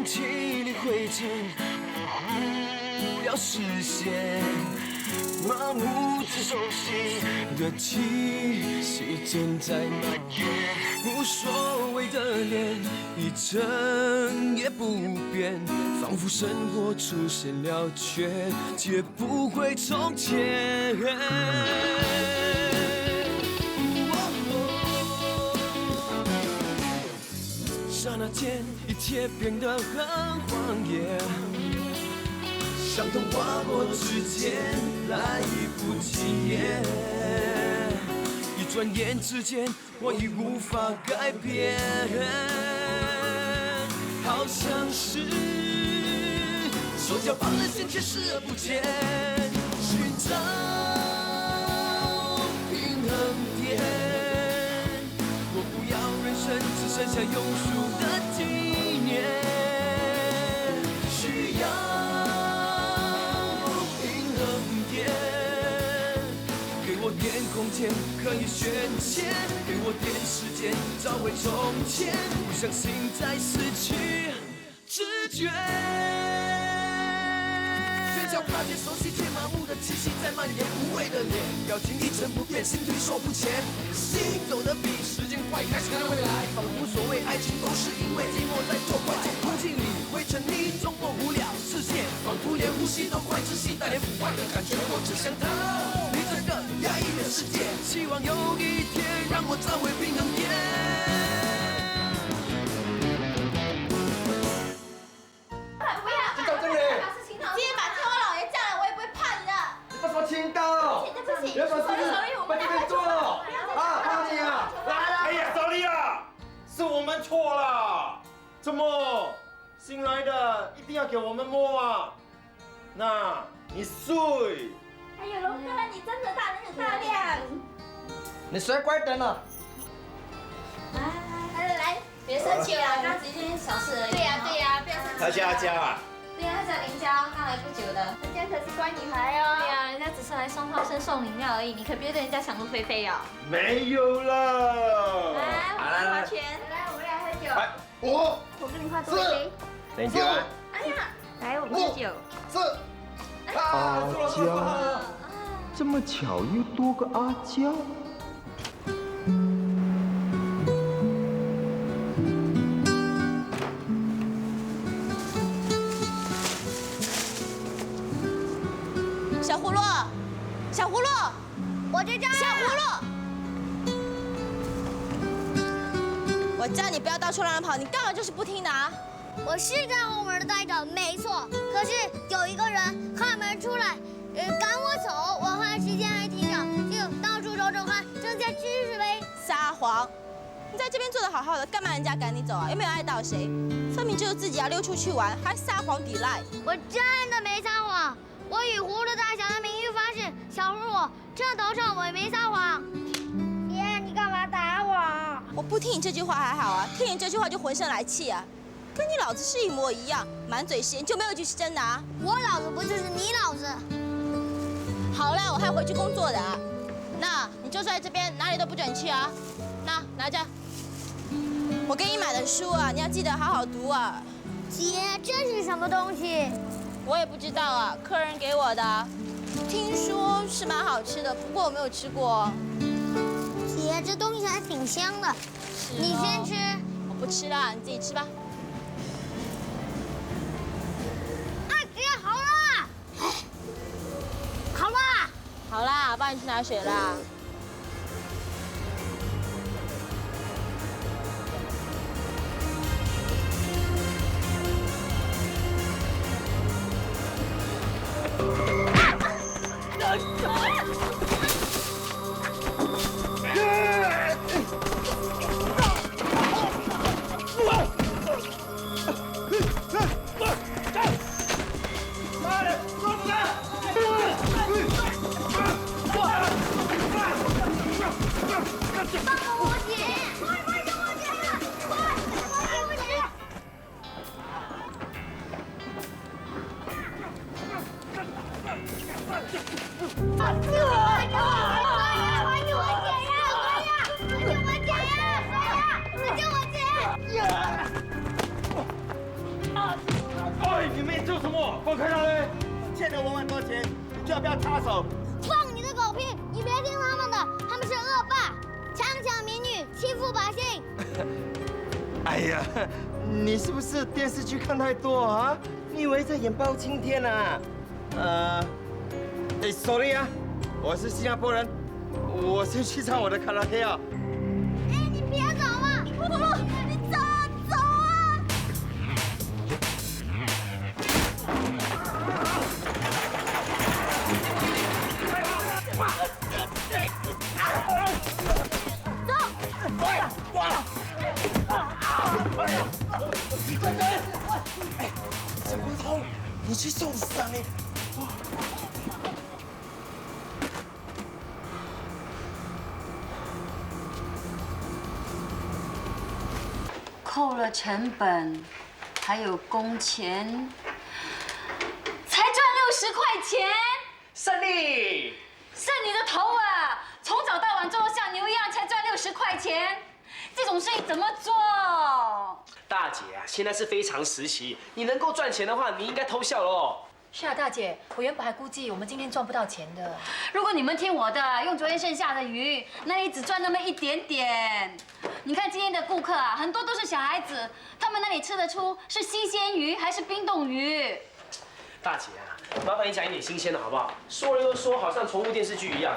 气里灰尘不要实现，麻木只熟悉的气息正在蔓延，无所谓的脸一成也不变，仿佛生活出现了缺，皆不会从前。刹那间，一切变得很荒野，伤痛划过指尖，来不及耶。一转眼之间，我已无法改变，好像是手脚绑了线，却视而不见，寻找平衡点。我不要人生只剩下庸俗的纪念，需要平衡点，给我点空间可以宣泄，给我点时间找回从前，不相信再失去知觉。嘴角挂着熟悉却麻木的气息在蔓延，无谓的脸，表情一成不变，心推手不前，心走得比时间快，开始看未来，仿佛所谓爱情都是因为寂寞在作怪。空气里会沉溺中或无聊视线，仿佛连呼吸都快窒息，带点腐坏的感觉，我只想逃离这个压抑的世界，希望有一天让我找回平衡点。青刀，你要把事情把这边做了啊！怕你啊！哎呀，小丽啊，是我们错了，怎么新来的一定要给我们摸啊？那你睡。哎呦，龙哥，你真的大人有大量。你谁关灯了？来，别生气啦，刚刚只是一件小事而已。对呀，不要生气。他叫阿娇啊。对呀，他叫林娇，刚来不久的。人家可是乖女孩哦。对呀，人家只是来送花生、送饮料而已，你可别对人家想入非非哦。没有了。来，我们划拳。来，我们俩喝酒。来，我跟你换多一杯。等酒啊。哎呀，来，我们喝酒。阿娇，这么巧又多个阿娇。小葫芦，小葫芦，我在这儿。小葫芦，我叫你不要到处乱跑，你干嘛就是不听的啊？我是在后门待着，没错。可是有一个人开门出来，赶我走，我看时间还挺长，就到处走走看，正在知识呗。撒谎！你在这边坐得好好的，干嘛人家赶你走啊？又没有碍到谁，分明就是自己要溜出去玩，还撒谎抵赖。我真的没撒谎。我以葫芦大侠的名誉发誓，小葫芦，这头上我也没撒谎。爷，你干嘛打我？我不听你这句话还好啊，听你这句话就浑身来气啊，跟你老子是一模一样，满嘴闲，就没有一句是真的啊。我老子不就是你老子？好了，我还回去工作的啊。那你就坐在这边，哪里都不准去啊。那拿着，我给你买的书啊，你要记得好好读啊。姐，这是什么东西？我也不知道啊，客人给我的，听说是蛮好吃的，不过我没有吃过。姐，这东西还挺香的，你先吃。我不吃了，你自己吃吧。啊，姐，好了，好了。好啦，帮你去拿水啦。做什么？放开他嘞！欠了我很多钱，你就要不要插手？放你的狗屁！你别听他们的，他们是恶霸，强抢民女，欺负百姓。哎呀，你是不是电视剧看太多啊？你以为在演包青天啊？sorry 啊，我是新加坡人，我先去唱我的卡拉 OK 啊。哎，你别走嘛！不，你走啊！沈国通，你去送死啊你！扣了成本，还有工钱，才赚60块钱，胜利！剩你的头啊！从早到晚做得像牛一样，才赚60块钱，这种生意怎么做？大姐啊，现在是非常时期，你能够赚钱的话，你应该偷笑喽。是啊，大姐，我原本还估计我们今天赚不到钱的。如果你们听我的，用昨天剩下的鱼，那里只赚那么一点点。你看今天的顾客啊，很多都是小孩子，他们那里吃得出是新鲜鱼还是冰冻鱼？大姐啊，麻烦你讲一点新鲜的好不好？说了又说，好像宠物电视剧一样。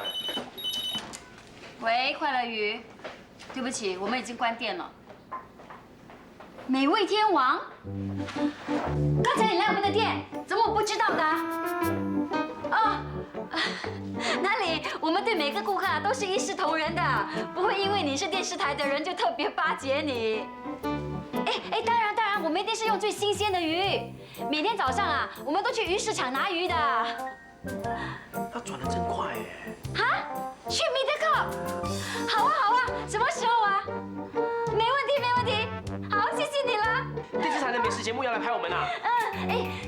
喂，快乐鱼，对不起，我们已经关店了。美味天王，刚才你来我们的店，怎么我不知道的？哦，哪里？我们对每个顾客都是一视同仁的，不会因为你是电视台的人就特别巴结你。哎，当然，我们一定是用最新鲜的鱼。每天早上啊，我们都去鱼市场拿鱼的。他转得真快耶！哈，去米德克？好啊，什么时候啊？没问题，好，谢谢你了。电视台的美食节目要来拍我们啊？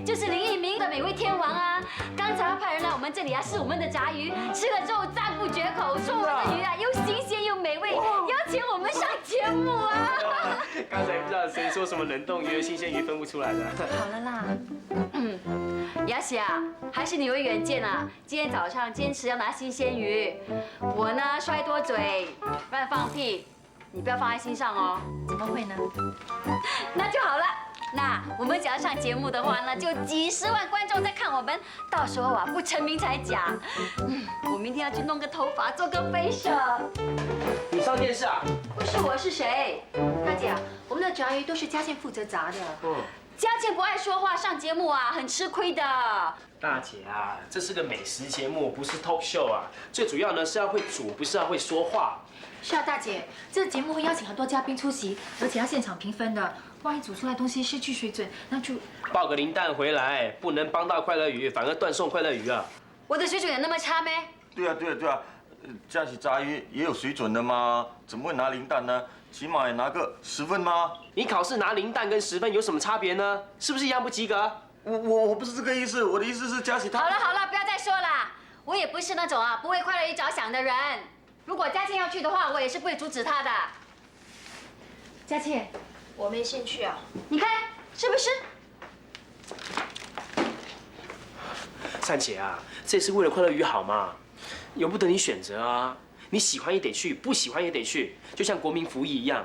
就是林奕明的美味天王啊，刚才他派人来我们这里啊，试我们的炸鱼，吃了之后赞不绝口，说我们的鱼啊又新鲜又美味，邀请我们上节目啊。刚才不知道谁说什么冷冻鱼、新鲜鱼分不出来的。好了啦，雅喜啊，还是你有远见啊！今天早上坚持要拿新鲜鱼，我呢摔多嘴，乱放屁，你不要放在心上哦。怎么会呢？那就好了。那我们只要上节目的话呢，就几十万观众在看我们，到时候啊不成名才假。我明天要去弄个头发，做个 facial。你上电视啊？不是我是谁？大姐啊，我们的炸鱼都是嘉倩负责炸的。佳倩不爱说话，上节目啊很吃亏的。大姐啊，这是个美食节目，不是 talk show 啊。最主要呢是要会煮，不是要会说话。是啊，大姐，这个节目会邀请很多嘉宾出席，而且要现场评分的。万一煮出来东西失去水准，那就抱个零蛋回来，不能帮到快乐鱼，反而断送快乐鱼啊！我的水准有那么差咩？对啊，佳琪炸鱼也有水准的嘛，怎么会拿零蛋呢？起码也拿个10分吗？你考试拿零蛋跟10分有什么差别呢？是不是一样不及格？我不是这个意思，我的意思是佳琪她。好了，不要再说了，我也不是那种啊不为快乐鱼着想的人。如果佳倩要去的话，我也是不会阻止她的。佳倩。我没兴趣啊。你看是不是？善姐啊，这也是为了快乐鱼好嘛，由不得你选择啊。你喜欢也得去，不喜欢也得去，就像国民服役一样，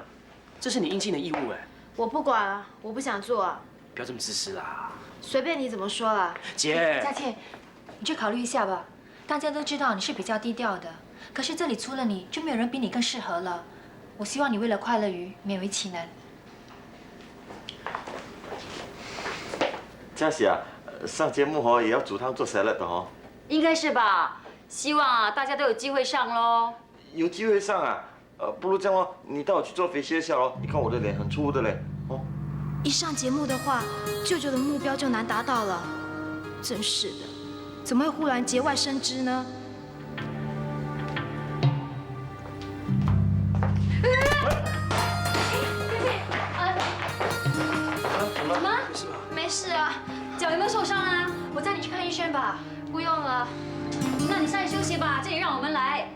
这是你应尽的义务哎。我不管啊，我不想做啊。不要这么自私啦。随便你怎么说啦。姐。佳倩，你去考虑一下吧。大家都知道你是比较低调的，可是这里除了你，就没有人比你更适合了。我希望你为了快乐鱼勉为其难。佳琪啊，上节目也要煮汤做 salad 的哦。应该是吧。希望啊大家都有机会上喽。有机会上啊？不如这样哦，你带我去做facial笑哦。你看我的脸很粗的嘞，哦。一上节目的话，舅舅的目标就难达到了。真是的，怎么会忽然节外生枝呢？什么？没事啊，脚有没有受伤啊？我带你去看医生吧。不用了，那你上去休息吧，这里让我们来。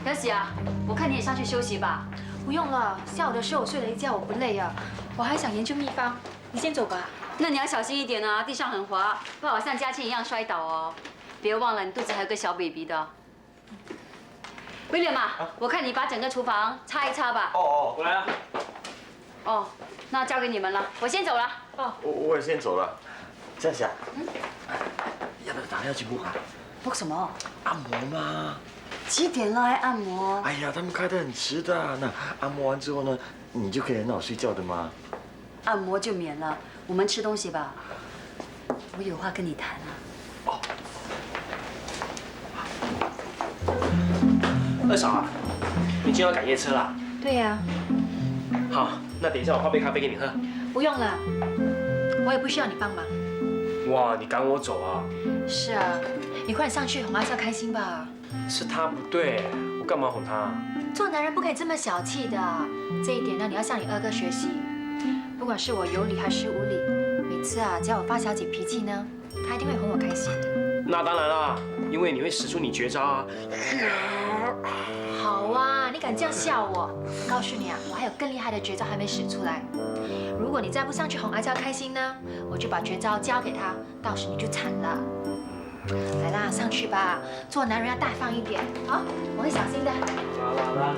小喜啊，我看你也上去休息吧。不用了，下午的时候我睡了一觉，我不累啊。我还想研究秘方，你先走吧。那你要小心一点啊，地上很滑，不好像嘉倩一样摔倒哦。别忘了，你肚子还有个小 baby 的。威廉嘛，我看你把整个厨房擦一擦吧。哦，我来了。哦，那交给你们了，我先走了。哦，我也先走了。夏夏，要不要打电话去 book 啊？ book 什么？按摩嘛。几点了还按摩？哎呀，他们开得很迟的。那按摩完之后呢，你就可以很好睡觉的嘛。按摩就免了，我们吃东西吧。我有话跟你谈啊。哦。二嫂啊，你今天要赶夜车啦？对呀。好，那等一下我泡杯咖啡给你喝。不用了，我也不需要你帮忙。哇，你赶我走啊？是啊，你快点上去哄阿笑开心吧。是他不对，我干嘛哄他？做男人不可以这么小气的，这一点呢，你要向你二哥学习。不管是我有理还是无理，每次啊，只要我发小姐脾气呢，她一定会哄我开心的。那当然啦，因为你会使出你绝招啊。好啊，你敢这样笑我？告诉你啊，我还有更厉害的绝招还没使出来。如果你再不上去哄阿娇开心呢，我就把绝招交给他，到时你就惨了。来啦，上去吧，做男人要大方一点，好，我会小心的。啦。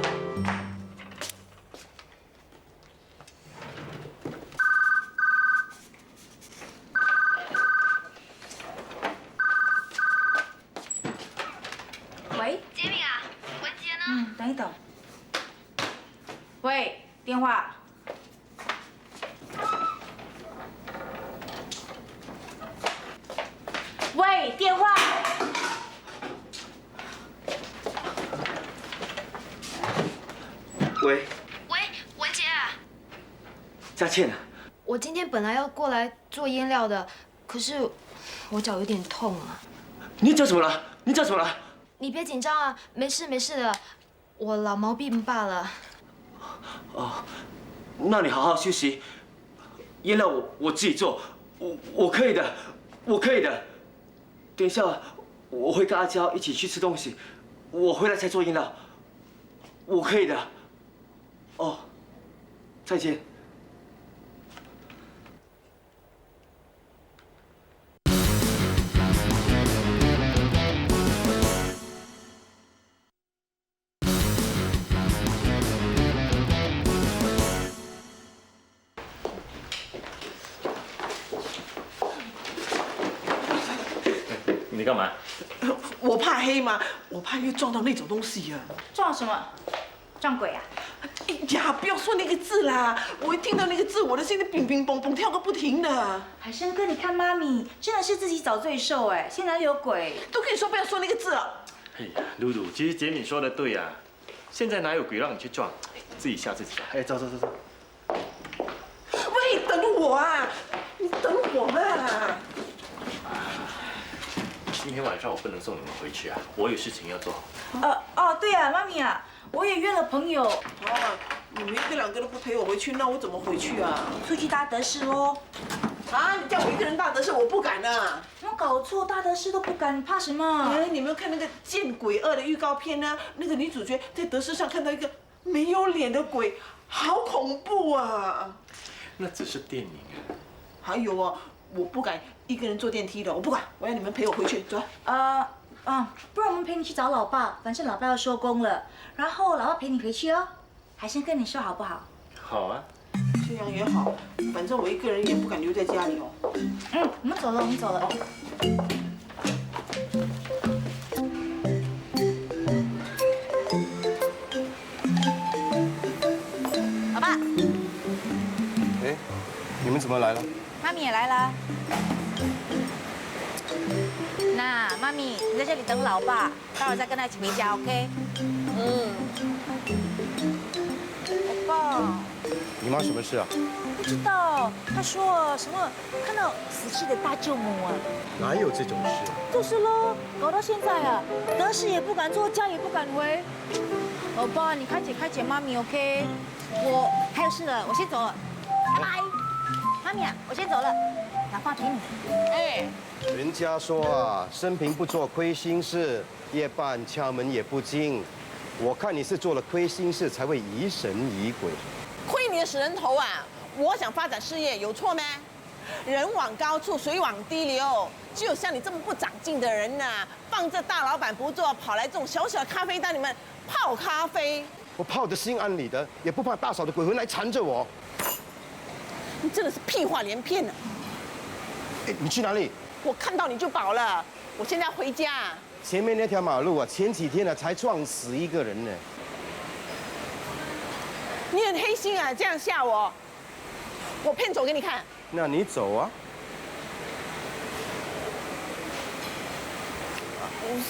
喂，杰米啊，文杰呢？等一等。喂，电话。喂，电话。喂，文杰啊，佳倩啊。我今天本来要过来做腌料的，可是我脚有点痛啊。你脚怎么了？你脚怎么了？你别紧张啊，没事没事的，我老毛病罢了。哦，那你好好休息。腌料我自己做，我可以的，我可以的。等一下我会跟阿娇一起去吃东西，我回来才做腌料，我可以的。哦，再见。你干嘛？我怕黑嘛，我怕又撞到那种东西呀。撞什么？撞鬼啊？哎呀，不要说那个字啦！我一听到那个字，我的心里乒乒乓乓跳个不停的。海生哥，你看妈咪真的是自己找罪受哎，现在哪里有鬼？都跟你说不要说那个字了。哎呀，露露，其实杰米说的对啊，现在哪有鬼让你去撞，自己吓自己吧。哎，走。喂，等我啊！你等我嘛！今天晚上我不能送你们回去啊，我有事情要做。对啊，妈咪啊，我也约了朋友。哦，你们一个两个都不陪我回去，那我怎么回去啊？出去搭德士喽。啊，你叫我一个人大德士，我不敢啊！有没有搞错？搭德士都不敢，你怕什么？哎，你没有看那个《见鬼2》的预告片呢？那个女主角在德士上看到一个没有脸的鬼，好恐怖啊！那只是电影啊。还有啊，我不敢一个人坐电梯的，我不管，我要你们陪我回去，走。不然我们陪你去找老爸，反正老爸要收工了，然后老爸陪你回去哦。海生跟你说好不好？好啊。这样也好，反正我一个人也不敢留在家里哦。我们走了。老爸，哎，你们怎么来了？妈咪也来了。那妈咪，你在这里等老爸，待会再跟他一起回家 ，OK？ 老爸。你妈什么事啊？不知道，他说什么看到死去的大舅母啊？哪有这种事？就是喽，搞到现在啊，德士也不敢做，家也不敢回。老爸，你开解妈咪 ，OK？ 我还有事了，我先走了，拜拜。妈咪啊，我先走了，老爸陪你。哎，人家说啊，生平不做亏心事，夜半敲门也不惊。我看你是做了亏心事才会疑神疑鬼。亏你的死人头啊！我想发展事业有错吗？人往高处，水往低流。只有像你这么不长进的人呐，放着大老板不做，跑来这种小小的咖啡店里面泡咖啡。我泡得心安理得，也不怕大嫂的鬼魂来缠着我。你真的是屁话连篇呢！哎，你去哪里？我看到你就饱了，我现在要回家。前面那条马路啊，前几天才撞死一个人呢。你很黑心啊，这样吓我。我骗走给你看。那你走啊。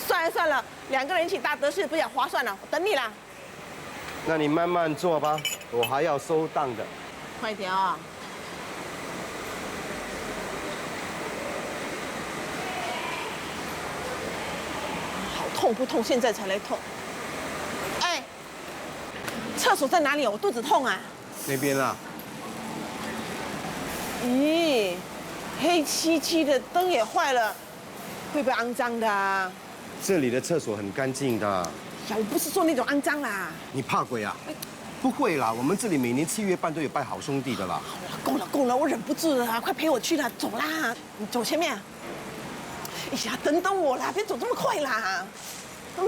算了算了，2个人一起搭德士比较划算了，我等你啦。那你慢慢做吧，我还要收档的。快点啊！好痛不痛？现在才来痛。哎，厕所在哪里？我肚子痛啊。那边啦。咦，黑漆漆的，灯也坏了，会不会肮脏的啊？这里的厕所很干净的。呀，我不是说那种肮脏啦。你怕鬼啊？不会啦，我们这里每年7月半都有拜好兄弟的啦。够了够了，我忍不住了，快陪我去啦，走啦，你走前面。哎呀，等等我啦，别走这么快啦。怎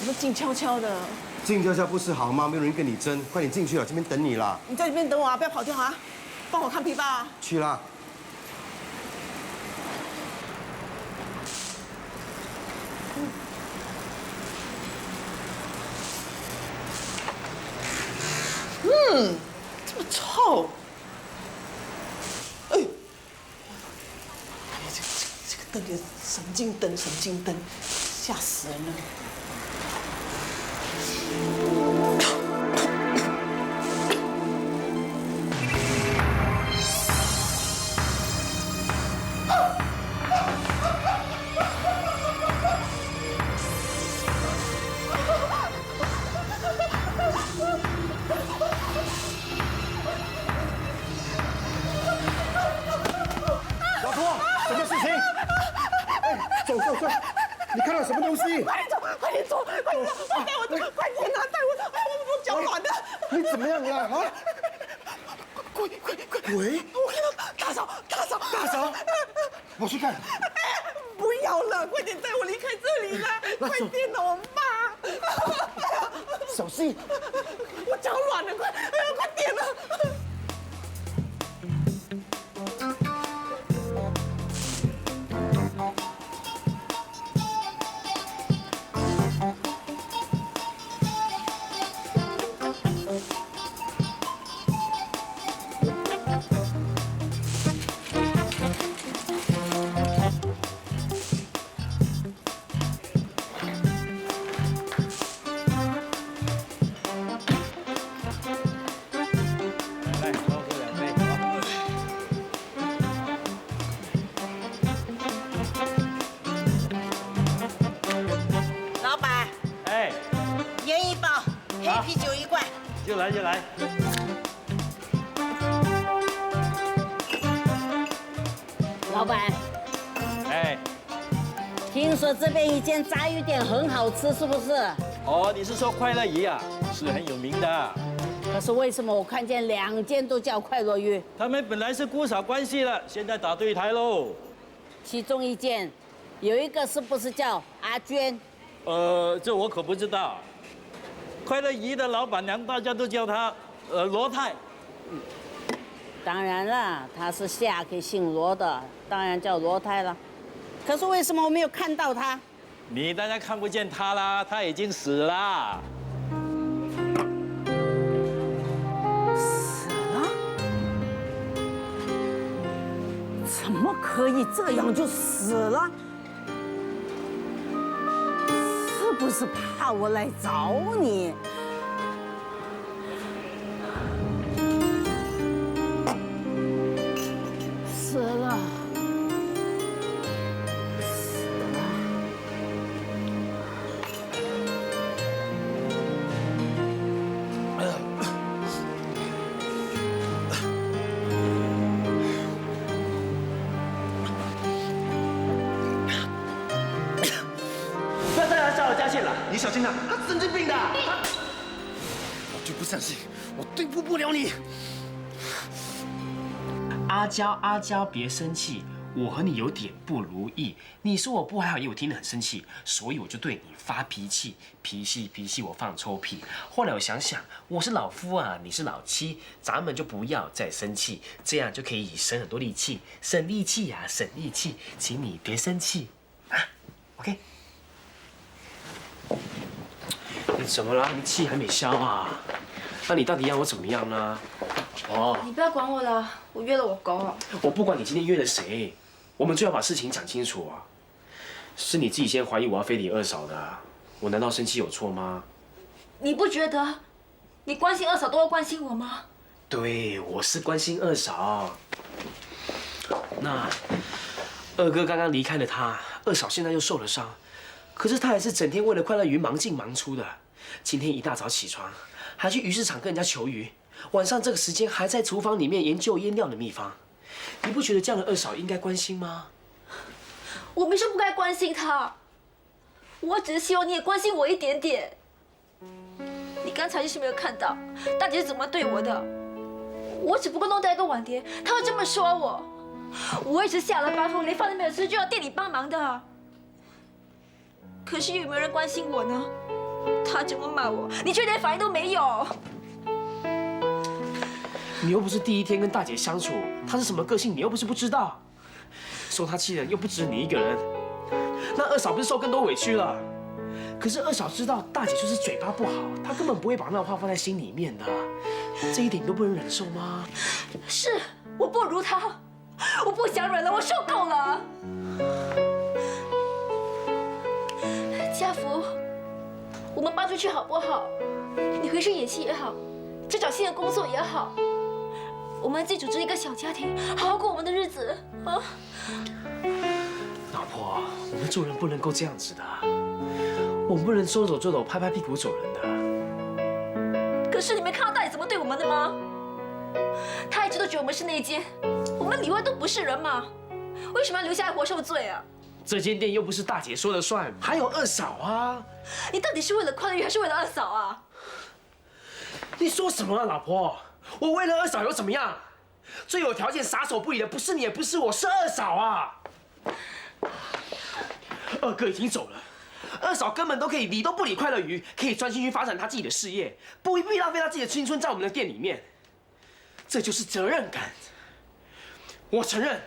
么静悄悄的？静悄悄不是好吗？没有人跟你争，快点进去了，这边等你啦。你在这边等我啊，不要跑掉啊，帮我看皮包啊。去啦。这么臭！哎，这个灯也神经灯，神经灯，吓死人了！走！你看到什么东西？快点走！快点走！带我走！快点啊！带我走！我脚软的。你怎么样了啊？鬼！我看到大嫂！我去看。不要了，快点带我离开这里啦！快点哦，我妈！小心！我脚软了，快点了！就来。老板，哎，听说这边一间炸鱼店很好吃，是不是？哦，你是说快乐鱼啊？是很有名的。可是为什么我看见2间都叫快乐鱼？他们本来是姑嫂关系了，现在打对台喽。其中一间，有一个是不是叫阿娟？这我可不知道。快乐鱼的老板娘，大家都叫她罗太。当然了，她是下给姓罗的，当然叫罗太了。可是为什么我没有看到她？你当然看不见她啦，她已经死了。死了？怎么可以这样就死了？是不是怕我来找你？死了，死了。不要再来叫我嘉信了，你小心啊，他神经病的。我就不相信，我对付不了你。阿娇，别生气，我和你有点不如意。你说我不还好，因为我听得很生气，所以我就对你发脾气。脾气，我放臭屁。后来我想想，我是老夫啊，你是老妻，咱们就不要再生气，这样就可以省很多力气，省力气呀，省力气，请你别生气啊 ，OK？ 你怎么了？你气还没消啊？那你到底要我怎么样呢？哦，你不要管我了，我约了我狗。我不管你今天约了谁，我们最好把事情讲清楚啊。是你自己先怀疑我要非礼二嫂的，我难道生气有错吗？你不觉得你关心二嫂多过关心我吗？对，我是关心二嫂。那二哥刚刚离开了他，二嫂现在又受了伤，可是他还是整天为了快乐鱼忙进忙出的。今天一大早起床，还去鱼市场跟人家求鱼，晚上这个时间还在厨房里面研究腌料的秘方。你不觉得这样的二嫂应该关心吗？我没说不该关心他，我只是希望你也关心我一点点。你刚才就是没有看到大姐是怎么对我的，我只不过弄掉一个碗碟，她会这么说我。我也是下了班后连饭都没有吃就要店里帮忙的，可是有没有人关心我呢？他这么骂我，你却连反应都没有。你又不是第一天跟大姐相处，她是什么个性，你又不是不知道。说她气人又不止你一个人，那二嫂不是受更多委屈了？可是二嫂知道大姐就是嘴巴不好，她根本不会把那话放在心里面的，这一点你都不能忍受吗？是我不如她，我不想忍了，我受够了。家福，我们搬出去好不好？你回去演戏也好，去找新的工作也好，我们自己组织一个小家庭，好好过我们的日子啊！老婆，我们做人不能够这样子的，我们不能说走就走，拍拍屁股走人的。可是你没看到大姐怎么对我们的吗？她一直都觉得我们是内奸，我们里外都不是人嘛，为什么要留下来活受罪啊？这间店又不是大姐说了算，还有二嫂啊！你到底是为了快乐鱼，还是为了二嫂啊？你说什么啊，老婆？我为了二嫂又怎么样？最有条件、撒手不理的不是你，也不是我，是二嫂啊！二哥已经走了，二嫂根本都可以理都不理快乐鱼，可以专心去发展她自己的事业，不必浪费她自己的青春在我们的店里面。这就是责任感。我承认，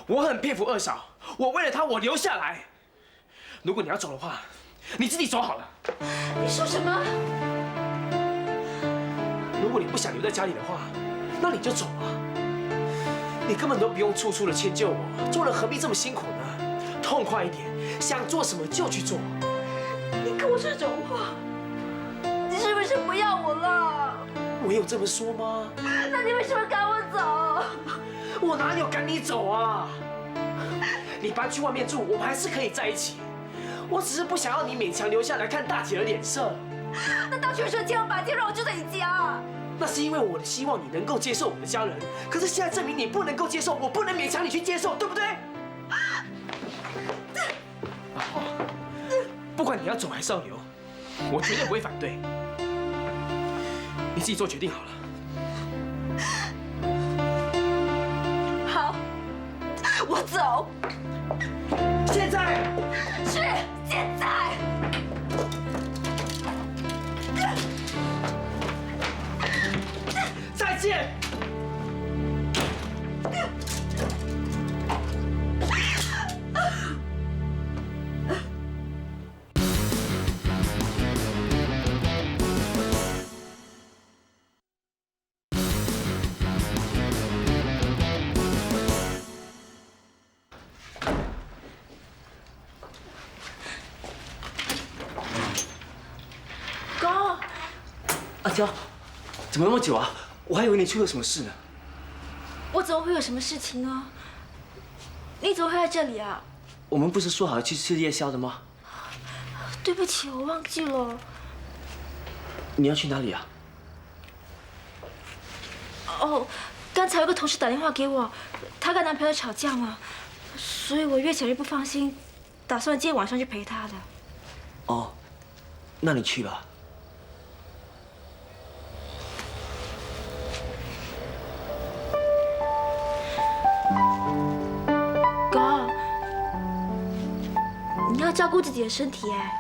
我很佩服二嫂，我为了她，我留下来。如果你要走的话，你自己走好了。你说什么？如果你不想留在家里的话，那你就走啊！你根本都不用处处的迁就我，做人何必这么辛苦呢？痛快一点，想做什么就去做。你跟我这种话，你是不是不要我了？我有这么说吗？那你为什么赶我走？我哪有赶你走啊？你搬去外面住，我们还是可以在一起。我只是不想要你勉强留下来看大姐的脸色。那当初说千方百计让我住在你家，那是因为我希望你能够接受我们的家人。可是现在证明你不能够接受，我不能勉强你去接受，对不对？不管你要走还是要留，我绝对不会反对。你自己做决定好了。好，我走。现在。是现在。再见。哥，阿娇，怎么那么久啊？我还以为你出了什么事呢。我怎么会有什么事情呢？你怎么会在这里啊？我们不是说好要去吃夜宵的吗？对不起，我忘记了。你要去哪里啊？哦，刚才有个同事打电话给我，她跟男朋友吵架嘛，所以我越想越不放心，打算今天晚上去陪她的。哦，那你去吧。哥，你要照顾自己的身体哎。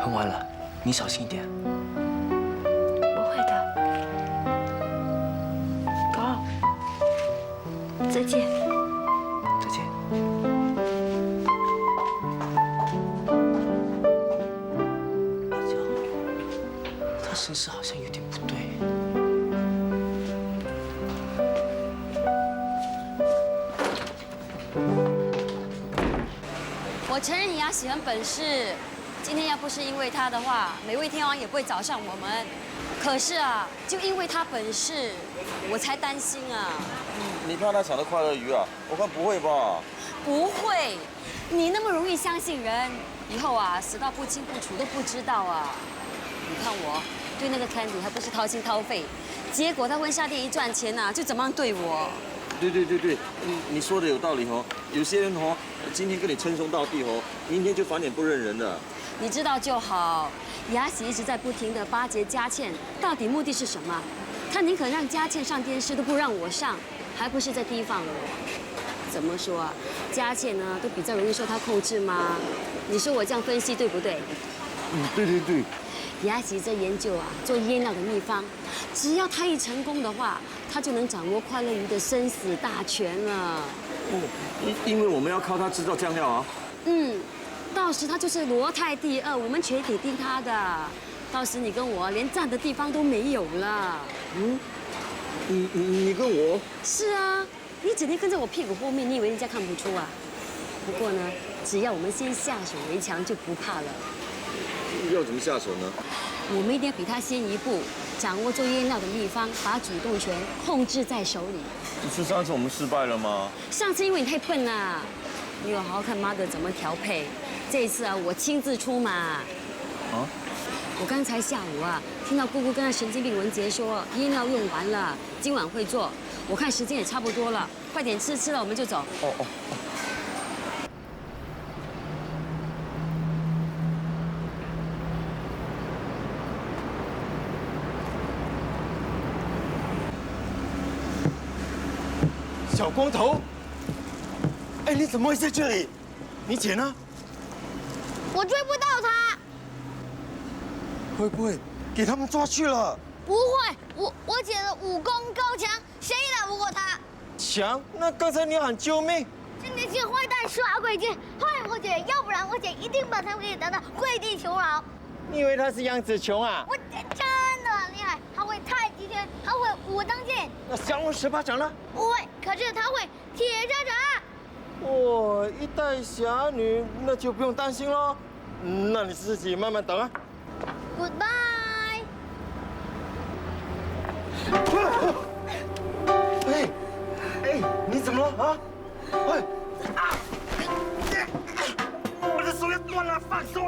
很晚了，你小心一点。我会的。哥，再见。再见。阿娇，他身世好像有点不对。我承认雅喜很本事，今天要不是因为他的话，美味天王也不会找上我们。可是啊，就因为他本事，我才担心啊。你怕他抢了快乐鱼啊？我看不会吧？不会，你那么容易相信人，以后啊死到不清不楚都不知道啊。你看我对那个 Candy 还不是掏心掏肺，结果他婚纱店一赚钱啊，就怎么样对我。对，你说的有道理哦。有些人哦，今天跟你称兄道弟哦，明天就翻脸不认人了。你知道就好。雅喜一直在不停地巴结佳倩，到底目的是什么？他宁可让佳倩上电视，都不让我上，还不是在提防我？怎么说啊？佳倩呢，都比较容易受他控制吗？你说我这样分析对不对？对。雅喜在研究啊，做腌料的秘方，只要他一成功的话，他就能掌握快乐鱼的生死大权了。因为我们要靠他制造酱料啊。到时他就是罗泰第二，我们全体听他的。到时你跟我连站的地方都没有了。你跟我？是啊，你整天跟在我屁股后面，你以为人家看不出啊？不过呢，只要我们先下手为强，就不怕了。要怎么下手呢？我们一定要比他先一步，掌握做腌料的秘方，把主动权控制在手里。不是上次我们失败了吗？上次因为你太笨了，你有好好看妈的怎么调配。这一次啊，我亲自出马。啊？我刚才下午啊，听到姑姑跟那神经病文杰说腌料用完了，今晚会做。我看时间也差不多了，快点吃了我们就走。哦。小光头，哎，你怎么会在这里？你姐呢？我追不到他。会不会给他们抓去了？不会，我姐的武功高强，谁也打不过他。强？那刚才你喊救命！这那些坏蛋耍鬼劲，害我姐，要不然我姐一定把他们给打得跪地求饶。你以为他是杨紫琼啊？我姐真的很厉害，她会太极拳，她会武当剑。那降龙十八掌呢？不会，可是她会铁砂掌。哇，一代侠女，那就不用担心喽。那你自己慢慢等啊。Goodbye。哎，你怎么了啊？我的手要断了，放手！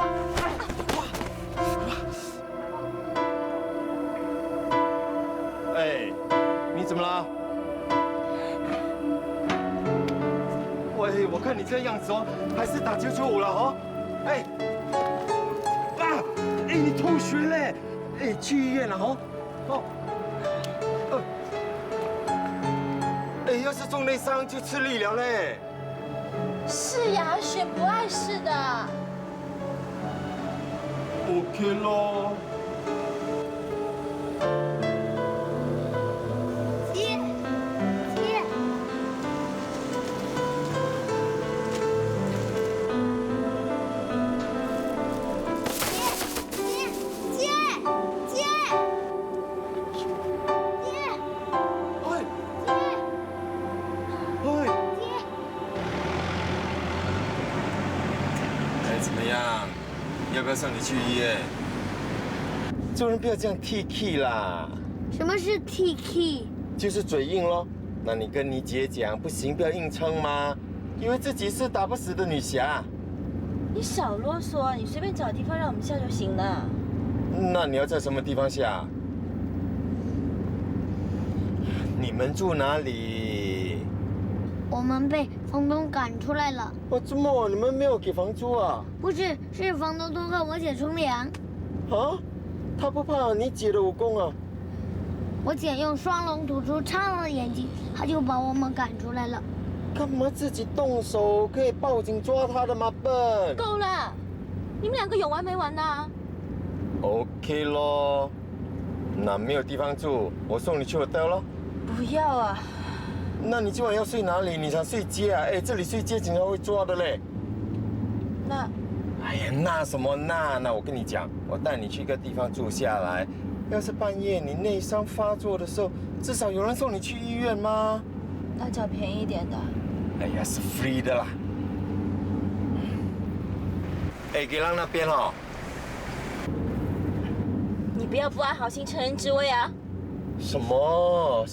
哎，你怎么了？喂，我看你这样子哦，还是打995了哦。你吐血嘞！去医院了哦。要是中内伤就吃力了嘞。是呀，血不碍事的。OK 咯。姐。怎么样？要不要送你去医院？做人不要这样 T-K 啦。什么是 T-K？ 就是嘴硬咯。那你跟你姐讲，不行，不要硬撑嘛。以为自己是打不死的女侠。你少啰嗦啊！你随便找地方让我们下就行了。那你要在什么地方下？你们住哪里？我们被房东赶出来了。哦，怎么你们没有给房租啊？不是，是房东偷看我姐冲凉。啊？他不怕你姐的武功啊？我姐用双龙吐出苍狼的眼睛，他就把我们赶出来了。干嘛自己动手？可以报警抓他的吗？笨！够了，你们两个有完没完呢？ OK 咯，那没有地方住，我送你去 hotel 咯。不要啊！那你今晚要睡哪里？你想睡街啊？哎，这里睡街警察会抓的嘞。那，哎呀，那什么那？那我跟你讲，我带你去一个地方住下来。要是半夜你内伤发作的时候，至少有人送你去医院吗？那找便宜一点的。哎呀，是 free 的啦。哎，给让那边哦。 你不要不安好心乘人之危啊！什么？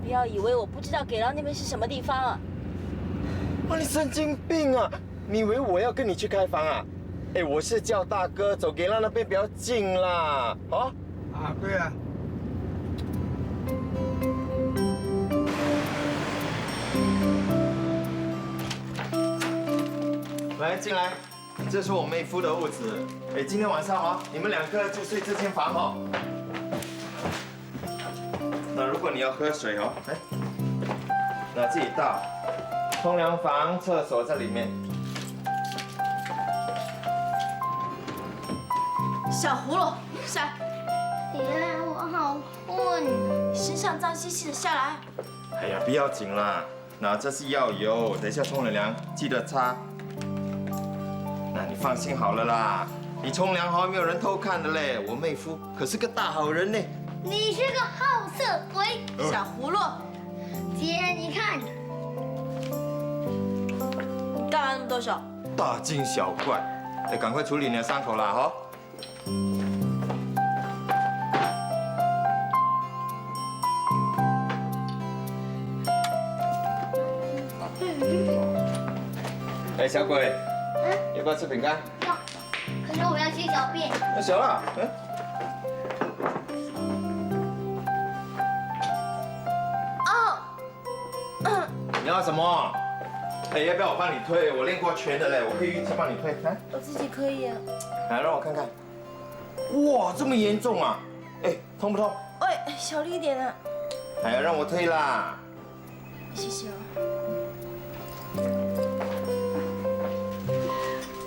你不要以为我不知道给浪那边是什么地方啊！哇，你神经病啊！你以为我要跟你去开房啊？哎，我是叫大哥走给浪那边比较近啦，啊？啊，对啊。来，进来。 这是我妹夫的屋子。哎，今天晚上哈，你们两个就睡这间房哈。那如果你要喝水哦，哎，那自己倒。冲凉房、厕所在里面。小葫芦，下来。爷爷，我好困。身上脏兮兮的，下来。哎呀，不要紧啦。那这是药油，等一下冲了凉记得擦。 那你放心好了啦，你冲凉好没有人偷看的嘞。我妹夫可是个大好人呢。你是个好色鬼，小葫芦。姐，你看，你干嘛那么多手？大惊小怪，哎，赶快处理你的伤口啦，哈。哎，小鬼。 要不要吃饼干？要，可是我要去小便。那行了，嗯。哦。你要什么？哎，要不要我帮你推？我练过拳的嘞，我可以运气帮你推。来，我自己可以啊。来，让我看看。哇，这么严重啊！哎，痛不痛？哎，小力一点啊。哎呀，让我推啦。谢谢哦。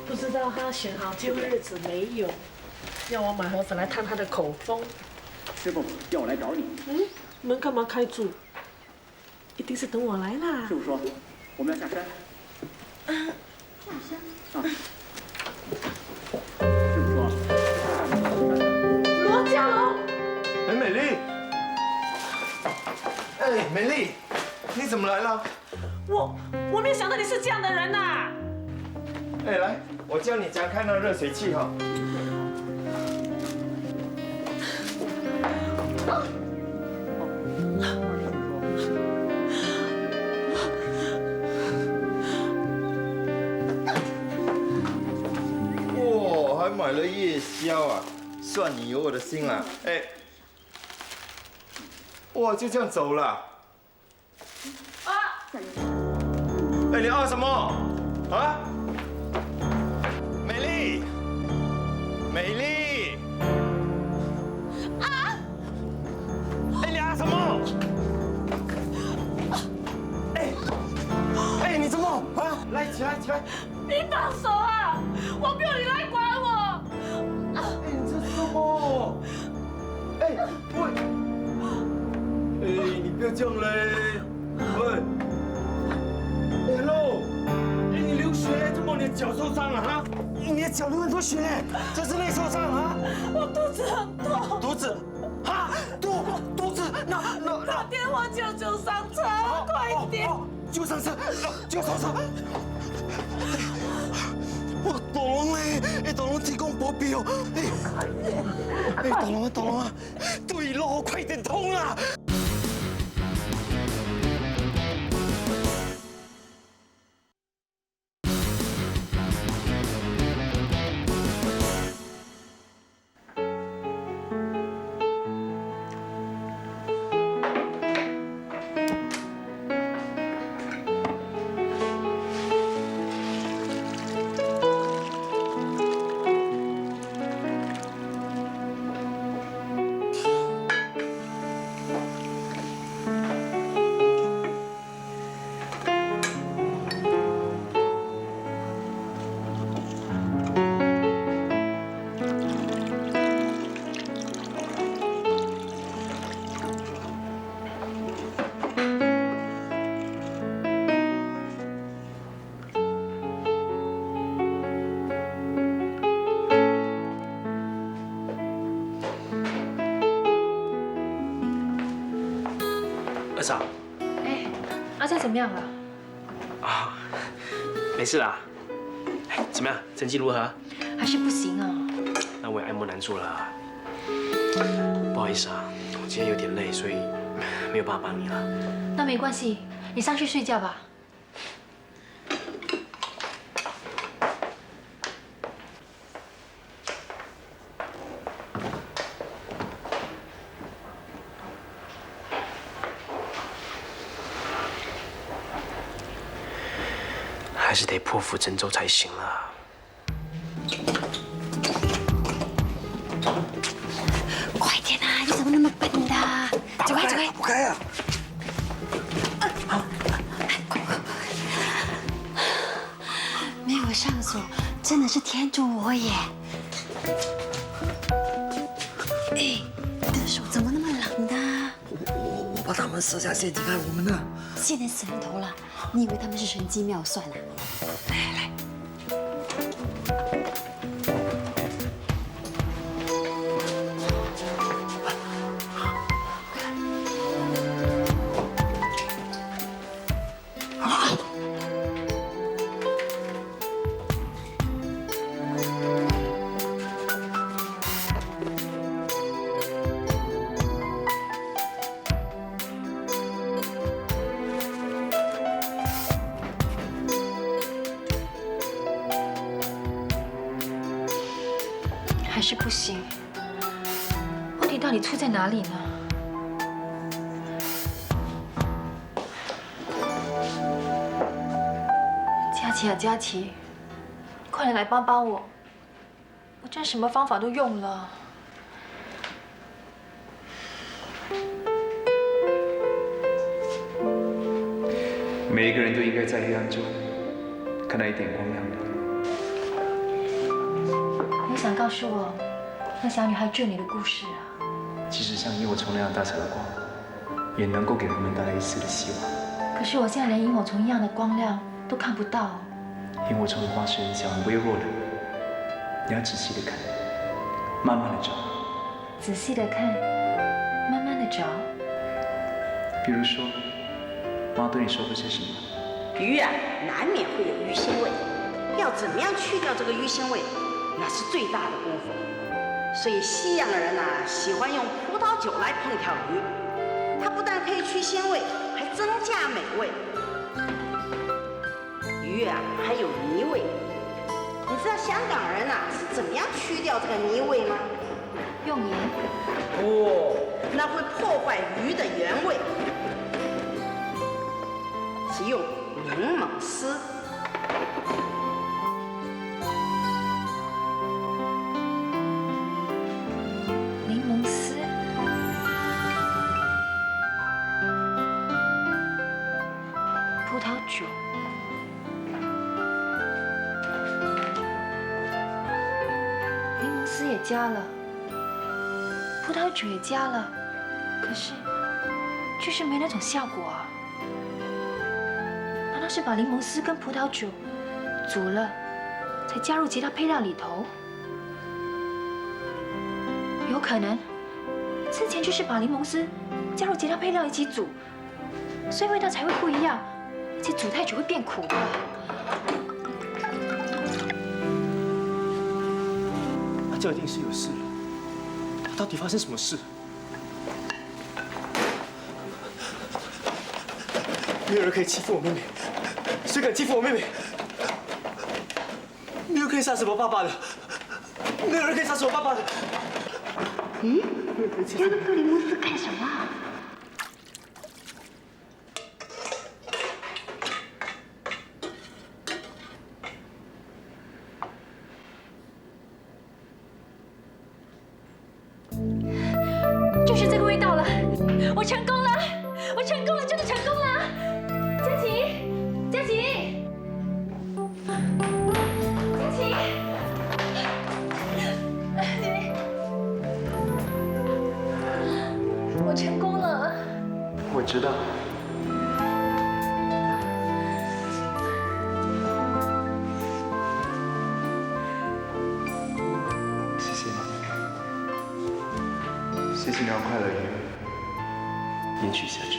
不知道他选好结婚日子没有，要我买盒子来探他的口风。师傅要我来找你。门干嘛开住？一定是等我来啦。师傅说我们要下山。下山。啊。师傅说。罗家龙。哎，美丽。哎，美丽，你怎么来了？我没有想到你是这样的人呐。哎，来。 我教你怎样开那热水器哈。哇，还买了夜宵啊！算你有我的心啦。哎，哇，就这样走了。啊！哎，你啊什么？啊？ 美丽，啊！哎，你啊什么？哎，你怎么啊？来，起来，起来！你放手啊！我不要你来管我！哎，你这是什么？哎，喂！哎，你不要这样嘞！喂！哎 ，hello！ 哎，你流血，怎么你的脚受伤了哈？ 你的脚流很多血，这是内受伤啊！我肚子很痛。肚子，啊，肚子，那打电话叫救伤车，快点！救伤车，救伤车！我大龙嘞，哎，大龙提供保镖，哎，大龙啊，对咯，快点通啦！二嫂。哎，阿娇怎么样了？啊，没事啦。哎，怎么样？成绩如何？还是不行啊。那我也爱莫难助了。不好意思啊，我今天有点累，所以没有办法帮你了。那没关系，你上去睡觉吧。还是得破釜沉舟才行了。快点啊！你怎么那么笨的？走开，走开！不开啊！没有上锁，真的是天助我也！哎，你的手怎么那么冷的？我怕他们设下陷阱害我们呢。现在死人头了，你以为他们是神机妙算啊？来来。还是不行，问题到底出在哪里呢？佳琪啊，佳琪，快点来帮帮我！我真什么方法都用了。每一个人都应该在黑暗中看到一点光亮的。你想告诉我那小女孩救你的故事啊？即使像萤火虫那样大小的光，也能够给人们带来一丝的希望。可是我现在连萤火虫一样的光亮都看不到。萤火虫的光是很小、很微弱的，你要仔细的看，慢慢的找。仔细的看，慢慢的找。比如说，妈对你说过些什么？鱼啊，难免会有鱼腥味，要怎么样去掉这个鱼腥味，那是最大的功夫。所以西洋人呐，喜欢用葡萄酒来烹调鱼，它不但可以去腥味，还增加美味。鱼啊，还有泥味。你知道香港人呐是怎么样去掉这个泥味吗？用盐。哦，那会破坏鱼的原味。是用柠檬丝。柠檬丝。葡萄酒。柠檬丝也加了，葡萄酒也加了，可是就是没那种效果啊。难道是把柠檬丝跟葡萄酒煮了，才加入其他配料里头？有可能，之前就是把柠檬丝加入其他配料一起煮，所以味道才会不一样，而且煮太久会变苦的。阿娇一定是有事了，她到底发生什么事？没有人可以欺负我妹妹，谁敢欺负我妹妹？没有人可以杀死我爸爸的，没有人可以杀死我爸爸的。咦，丢个克里姆斯干什么？就是这个味道了，我成功了，我成功了，真的成功了！佳琪，佳琪，佳琪，我成功了。我知道。谢谢你，谢谢你让快乐延续下去。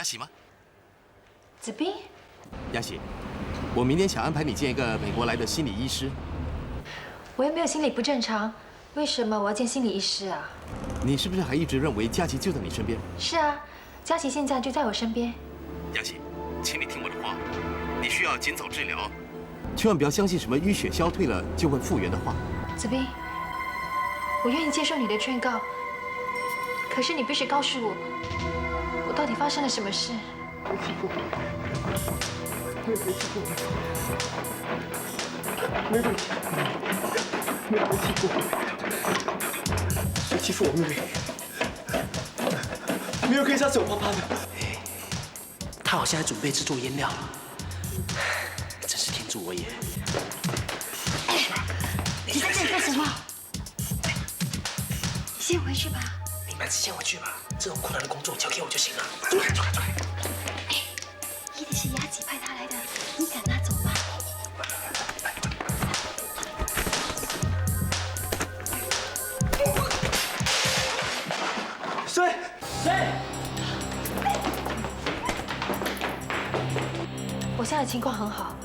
喜吗？子斌，嘉喜，我明天想安排你见一个美国来的心理医师。我又没有心理不正常，为什么我要见心理医师啊？你是不是还一直认为佳琪就在你身边？是啊，佳琪现在就在我身边。嘉喜，请你听我的话，你需要尽早治疗，千万不要相信什么淤血消退了就会复原的话。子斌，我愿意接受你的劝告，可是你必须告诉我，我到底发生了什么事？我欺负你，我也没欺负你，没问题，没有人欺负我，谁欺负我妹妹？没有可以杀死我爸爸的。他好像在准备制作腌料了，真是天助我也！你在这里干什么？你先回去吧。你们先回去吧，这种困难的工作交给我就行了。一定是雅琪派他来的，你赶他走吧。谁？我现在情况很好，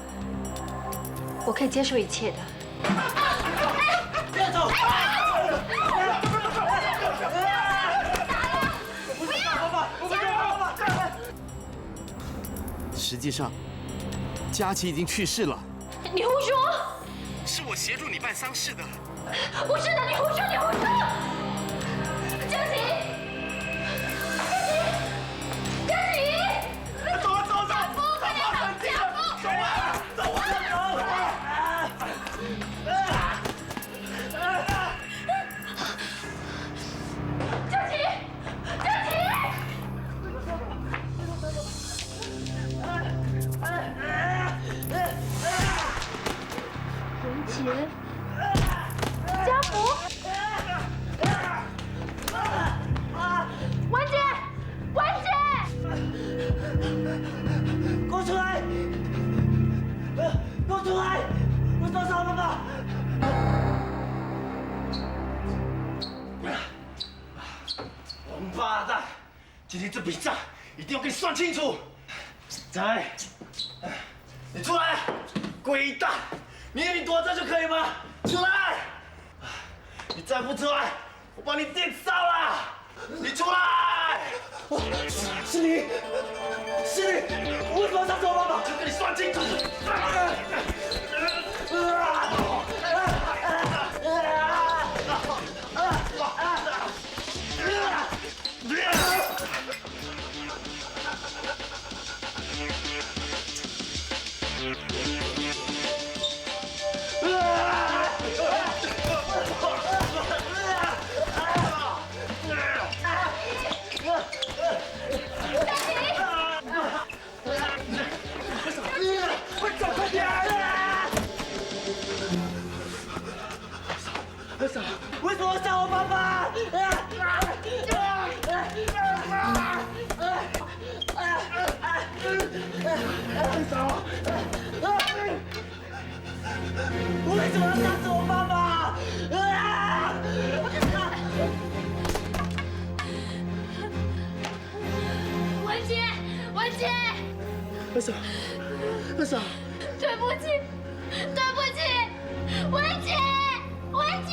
我可以接受一切的。不要走！实际上，佳琪已经去世了。你胡说！是我协助你办丧事的。不是的，你胡说！你胡说！佳琪，佳琪，走啊走啊走！家夫，快点走！家夫，走啊走啊走！佳琪，佳琪。文杰，家福，文杰，文杰，给我出来！给我出来！我找找爸爸！王八蛋！今天这笔账一定要给你算清楚！仔，你出来！鬼蛋！你以为你躲着就可以吗？出来！你再不出来，我把你电烧了！你出来！是你，是你！我为什么要杀死我爸爸？就跟你算清楚！为什么杀我爸爸？为什么要杀死我爸爸？文杰，文杰，二嫂，二嫂，对不起，对不起，文杰，文杰。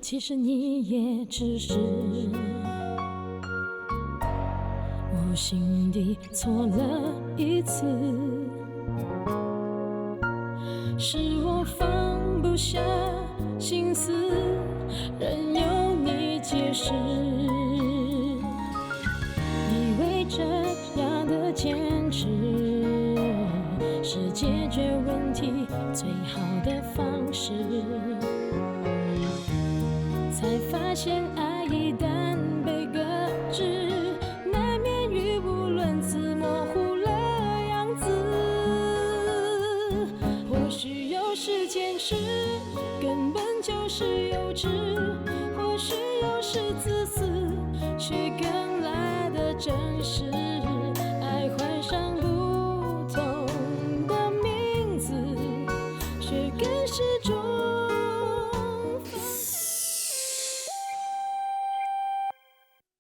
其实你也只是无心地错了一次，是我放不下心思，任由你解释。以为这样的坚持是解决问题最好的方式，才发现爱一旦被搁置，难免语无伦次，模糊了样子。或许有时坚持根本就是幼稚，或许有时自私却更来的真实。